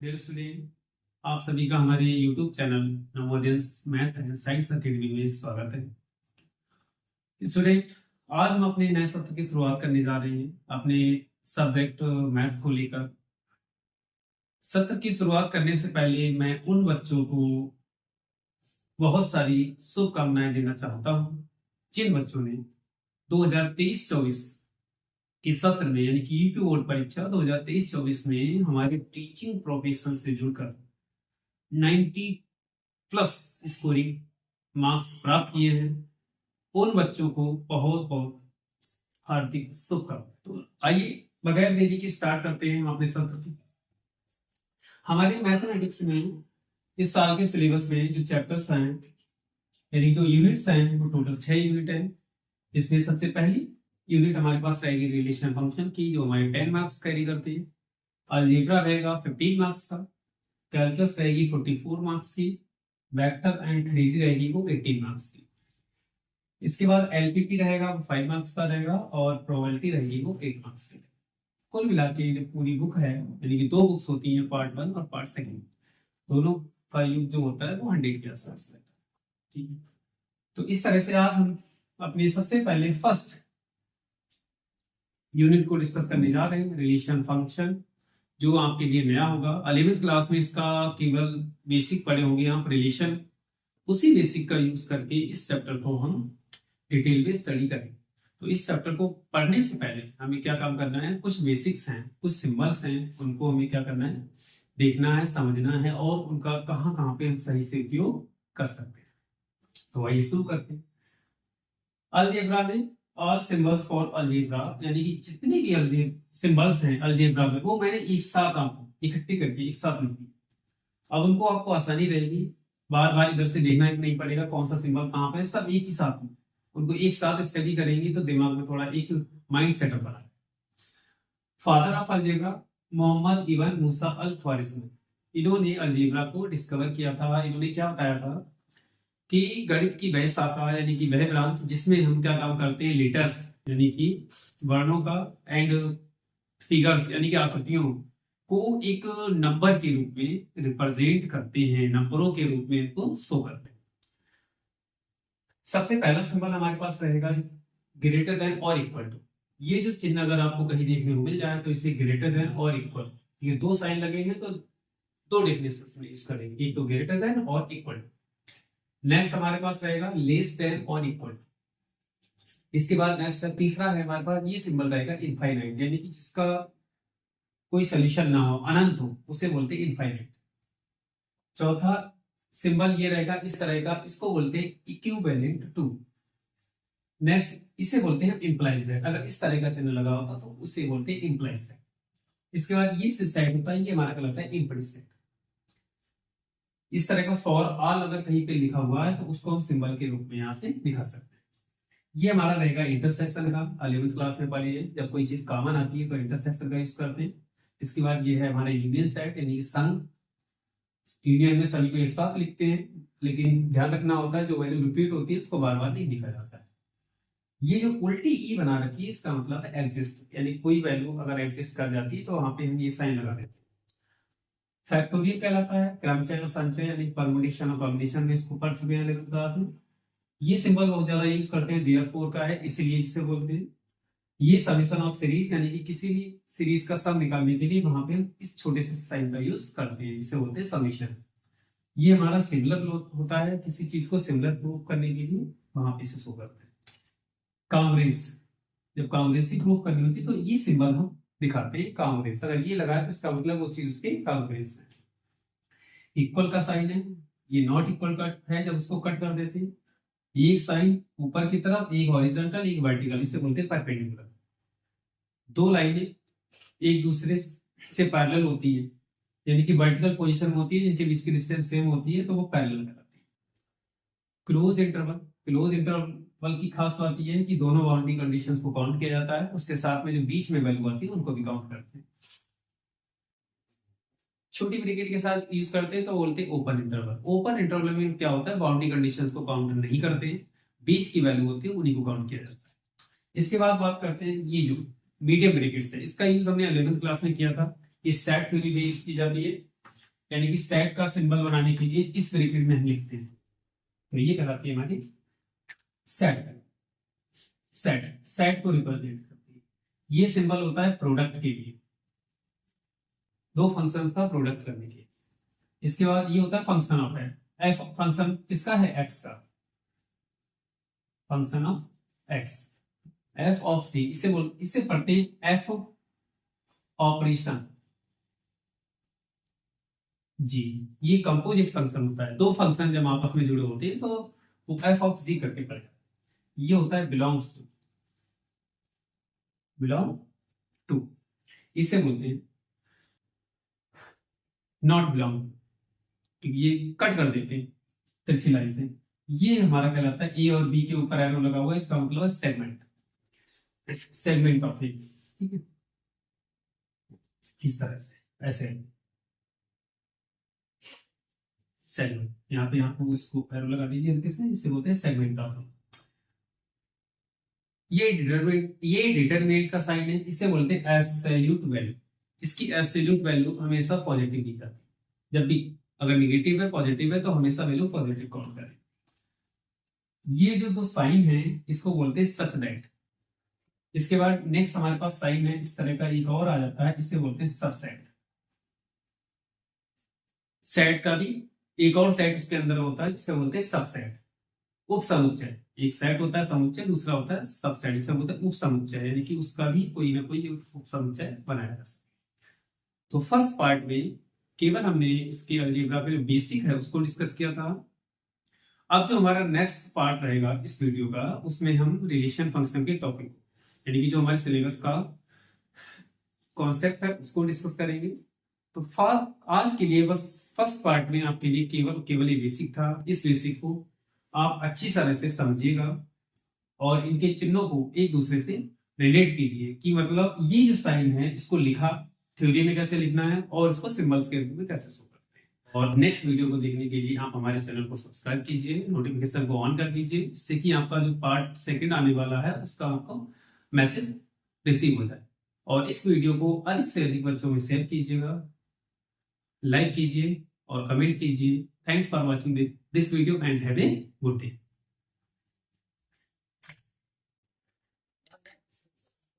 Dear student, आप सभी का हमारे YouTube channel Navodayas math and science academy में स्वागत है। स्टूडेंट, आज हम अपने नए सत्र की शुरुआत करने जा रहे हैं अपने सब्जेक्ट मैथ्स को लेकर। सत्र की शुरुआत करने से पहले मैं उन बच्चों को बहुत सारी शुभकामनाएं देना चाहता हूं जिन बच्चों ने 2023-24 के सत्र में यानी कि यूपी बोर्ड परीक्षा 2023-24 में हमारे टीचिंग प्रोफेशन से जुड़कर 90 प्लस स्कोरिंग मार्क्स प्राप्त किए हैं। उन बच्चों को बहुत बहुत हार्दिक शुभकामनाएं। तो आइए बगैर देरी के स्टार्ट करते हैं हम अपने सत्र की। हमारे मैथमेटिक्स में इस साल के सिलेबस में जो चैप्टर्स हैं यानी जो यूनिट्स हैं वो टोटल 6 यूनिट हैं। इसमें सबसे पहली यूनिट हमारे पास रहेगी रिलेशन फंक्शन की, जो हमारे 10 मार्क्स कैरी करती है। अलजेब्रा रहेगा 15 मार्क्स का, कैलकुलस रहेगी 44 मार्क्स की, वेक्टर एंड 3D रहेगी वो 18 मार्क्स की। इसके बाद एलपीपी रहेगा वो 5 मार्क्स का रहेगा और प्रोबेबिलिटी रहेगी वो 8 मार्क्स की। कुल मिला के जो पूरी बुक है यानी कि 2 बुक्स होती हैं, पार्ट 1 और पार्ट 2, दोनों का यूज जो होता है वो 100 के आसपास रहता है। ठीक है, तो इस तरह से आज हम अपने सबसे पहले फर्स्ट यूनिट को डिस्कस करने जा रहे हैं, रिलेशन फंक्शन, जो आपके लिए नया होगा। 11th क्लास में इसका केवल बेसिक पढ़े होंगे आप रिलेशन। उसी बेसिक का यूज करके इस चैप्टर को हम डिटेल में स्टडी करेंगे। तो इस चैप्टर को पढ़ने से पहले हमें क्या काम करना है, कुछ बेसिक्स हैं, कुछ सिंबल्स हैं, उनको हमें क्या करना है, देखना है, समझना है और उनका कहाँ कहाँ पे हम सही से उपयोग कर सकते हैं। तो आइए शुरू करते हैं। अलजेब्रा में ऑल सिंबल्स फॉर अलजेब्रा, यानी कि जितने भी सिंबल्स हैं अलजेब्रा में वो मैंने एक साथ आपको इकट्ठे करके एक साथ लिखी। अब उनको आपको आसानी रहेगी, बार बार इधर से देखना नहीं पड़ेगा कौन सा सिंबल कहाँ पे, सब एक ही साथ में उनको एक साथ स्टडी करेंगे तो दिमाग में थोड़ा एक माइंड सेटअप बना। फादर ऑफ अलजेब्रा मोहम्मद इब्न मूसा अल ख्वारिज़मी, इन्होंने अलजेब्रा को डिस्कवर किया था। इन्होंने क्या बताया था कि गणित की वह शाखा यानी कि वह ब्रांच जिसमें हम क्या काम करते हैं, लेटर्स यानी कि वर्णों का एंड फिगर्स यानी कि आकृतियों को एक नंबर के रूप में रिप्रेजेंट करते हैं, नंबरों के रूप में इनको शो करते हैं। सबसे पहला सिंबल हमारे पास रहेगा ग्रेटर देन और इक्वल टू। ये जो चिन्ह अगर आपको कहीं देखने को मिल जाए तो इसे ग्रेटर देन और इक्वल, ये दो साइन लगे हैं तो दो डेफिनेशन में यूज करेंगे, एक तो ग्रेटर देन और इक्वल टू। नेक्स्ट हमारे पास रहेगा लेस देन और इक्वल। इसके बाद नेक्स्ट तीसरा है हमारे पास ये सिंबल रहेगा इनफाइनाइट, यानी कि जिसका कोई सोल्यूशन ना हो, अनंत हो, उसे बोलते हैं इनफाइनाइट। चौथा सिंबल ये रहेगा इस तरह का, इसको बोलते हैं इक्विवेलेंट टू। नेक्स्ट इसे बोलते हैं इंप्लाइज दैट, अगर इस तरह का चिन्ह लगा होता तो उसे बोलते हैं इंप्लाइज दैट। इसके बाद ये साइड होता है, ये हमारा कहलाता है इम्प्लिसिट। इस तरह का फॉर ऑल अगर कहीं पे लिखा हुआ है तो उसको हम सिंबल के रूप में यहाँ से दिखा सकते हैं। ये हमारा रहेगा इंटरसेक्शन का, 11th क्लास में पढ़े हैं, जब कोई चीज कॉमन आती है तो इंटरसेक्शन का यूज करते हैं। इसके बाद ये है हमारा यूनियन सेट यानी कि संघ। यूनियन में सभी को एक साथ लिखते हैं, लेकिन ध्यान रखना होता है जो वैल्यू रिपीट होती है उसको बार बार नहीं लिखा जाता है। ये जो उल्टी ई बना रखी है इसका मतलब है एग्जिस्ट, यानी कोई वैल्यू अगर एग्जिस्ट कर जाती है तो वहां पे हम ये साइन लगा देते हैं। फैक्टोरियल कहलाता है, क्रमचय और संचय यानी परमुटेशन और कॉम्बिनेशन में इसको पढ़ चुके हैं 11th क्लास में। ये सिंबल बहुत ज्यादा यूज करते हैं, देयरफॉर का है इसीलिए इसे बोलते हैं। ये समेशन ऑफ सीरीज यानी कि किसी भी सीरीज का सम निकालने के लिए वहां पे हम इस छोटे से साइन का यूज करते हैं जिसे बोलते हैं समेशन। ये हमारा सिमिलर होता है, किसी चीज को सिमिलर प्रूव करने के लिए वहां पे इसे शो करते हैं। कांग्रेंस, जब कांग्रेंसी प्रूव करनी होती है तो ये सिंबल हम दिखाते हैं कांग्रेंस, अगर ये लगाए तो इसका मतलब वो चीज उसके कांग्रेंस है। इक्वल का साइन है, ये नॉट इक्वल का है जब उसको कट कर देते हैं। एक साइन ऊपर की तरफ, एक हॉरिजॉन्टल एक वर्टिकल, इसे बोलते हैं परपेंडिकुलर। दो लाइनें एक दूसरे से पैरेलल होती है यानी कि वर्टिकल पोजीशन में होती है, जिनके बीच की डिस्टेंस सेम होती है तो वो पैरेलल कहलाती है। क्लोज इंटरवल, क्लोज इंटरवल की खास बात यह है कि दोनों बाउंड्री कंडीशंस को काउंट किया जाता है, उसके साथ में जो बीच में वैल्यू आती है उनको भी काउंट करते हैं। छोटी ब्रैकेट के साथ यूज करते हैं तो बोलते हैं ओपन इंटरवल। ओपन इंटरवल में क्या होता है, बाउंड्री कंडीशंस को काउंट नहीं करते, बीच की वैल्यू होती है उन्हीं को काउंट किया जाता है। इसके बाद बात करते हैं ये जो मीडियम ब्रैकेट्स है, इसका यूज हमने 11th क्लास में किया था। ये सेट थ्योरी में यूज की जाती है। यानी कि सेट का सिंबल बनाने के लिए इस तरीके में हम लिखते हैं, तो ये कहलाती है हमारी सेट। सेट सेट को रिप्रेजेंट करती है। ये सिंबल होता है प्रोडक्ट के लिए, दो फंक्शंस का प्रोडक्ट करने के लिए। इसके बाद ये होता है फंक्शन ऑफ एफ फंक्शन किसका है, एक्स का, function of x, f of c, इससे पढ़ते एफ ऑपरेशन जी। ये कंपोजिट फंक्शन होता है, दो फंक्शन जब आपस में जुड़े होते हैं तो वो एफ ऑफ जी करके पढ़ेगा। ये होता है बिलोंग्स टू, बिलोंग टू, इसे बोलते हैं नॉट बिलोंग, ये कट कर देते हैं तिरछी लाइन से। ये हमारा कहलाता है ए और बी के ऊपर एरो लगा हुआ है, इसका मतलब है सेगमेंट, सेगमेंट ऑफ ए, ठीक है, इस तरह से ऐसे सेगमेंट। यहाँ पे आपको इसको एरो लगा दीजिए हल्के से, इसे बोलते हैं सेगमेंट ऑफ। ये डिटरमिनेंट का साइन है, इसे बोलते हैं एब्सोल्यूट वैल्यू। इसकी एब्सोल्यूट वैल्यू हमेशा पॉजिटिव दी जाती है, जब भी अगर निगेटिव है पॉजिटिव है तो हमेशा वैल्यू पॉजिटिव काउंट करें। ये जो दो साइन है इसको बोलते हैं सच दैट। इसके बाद नेक्स्ट हमारे पास साइन है इस तरह का एक और आ जाता है, इसे बोलते हैं सबसेट। सेट का भी एक और सेट उसके अंदर होता है जिसे बोलते हैं सबसेट, उप समुच्चय। एक सेट होता है समुच्चय, दूसरा होता है सबसेट, इसे बोलते हैं उप समुच्चय, यानी कि उसका भी कोई ना कोई उप समुच्चय बनाया जा सकता है। तो फर्स्ट पार्ट में केवल हमने इसके अलजेब्रा का जो बेसिक है उसको डिस्कस किया था। अब जो हमारा नेक्स्ट पार्ट रहेगा इस वीडियो का, उसमें हम रिलेशन फंक्शन के टॉपिक, यानी कि जो हमारे सिलेबस का कॉन्सेप्ट है उसको डिस्कस करेंगे। तो आज के लिए बस फर्स्ट पार्ट में आपके लिए केवल ये बेसिक था। इस बेसिक को आप अच्छी तरह से समझिएगा और इनके चिन्हों को एक दूसरे से रिलेट कीजिए कि मतलब ये जो साइन है इसको लिखा थ्योरी में कैसे लिखना है और इसको सिंबल्स के रूप में कैसे शो करते हैं। और नेक्स्ट वीडियो को देखने के लिए आप हमारे चैनल को सब्सक्राइब कीजिए, नोटिफिकेशन को ऑन कर दीजिए, जिससे कि आपका जो पार्ट सेकंड आने वाला है उसका आपको मैसेज रिसीव हो जाए। और इस वीडियो को अधिक से अधिक बच्चों में शेयर कीजिएगा, लाइक कीजिए और कमेंट कीजिए। Thanks for watching this video and have a good day.